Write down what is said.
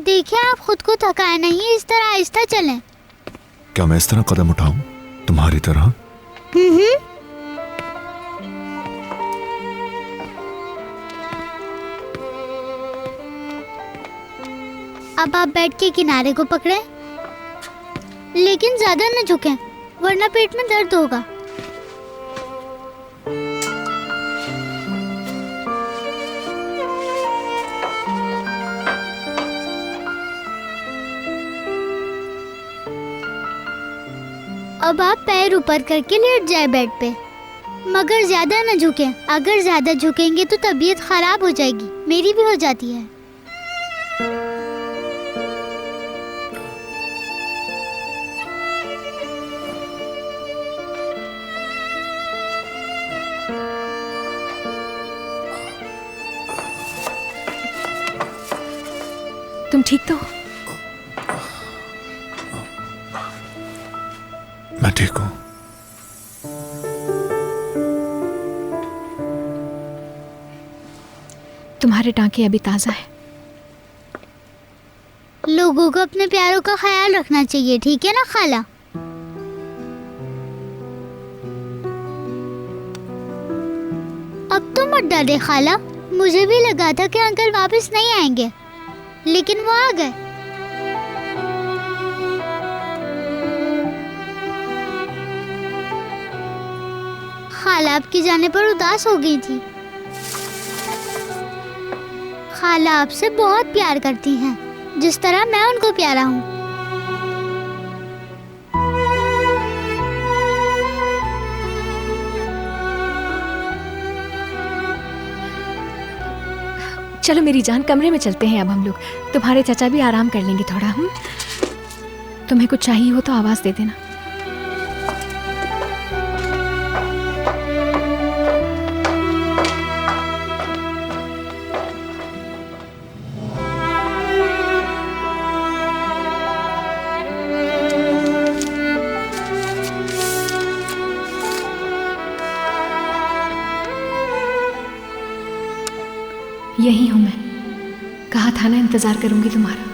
देखिए, आप खुद को थकाए नहीं, इस तरह आहिस्ता चलें। क्या मैं इस तरह कदम उठाऊं तुम्हारी तरह? अब आप बेड के किनारे को पकड़े, लेकिन ज्यादा न झुकें, वरना पेट में दर्द होगा। अब आप पैर ऊपर करके लेट जाए बेड पे, मगर ज्यादा न झुकें। अगर ज्यादा झुकेंगे तो तबीयत खराब हो जाएगी, मेरी भी हो जाती है। तुम ठीक तो हो? मैं ठीक हूँ। तुम्हारे टांके अभी ताजा है। लोगों को अपने प्यारों का ख्याल रखना चाहिए, ठीक है ना खाला? अब तो मत डरे खाला, मुझे भी लगा था कि अंकल वापस नहीं आएंगे, लेकिन वो आ गए। खाला आपके जाने पर उदास हो गई थी। खाला आपसे बहुत प्यार करती हैं, जिस तरह मैं उनको प्यारा हूँ। चलो मेरी जान, कमरे में चलते हैं अब हम लोग। तुम्हारे चाचा भी आराम कर लेंगे थोड़ा। हम तुम्हें कुछ चाहिए हो तो आवाज दे देना। यही हूं मैं, कहा था ना इंतजार करूंगी तुम्हारा।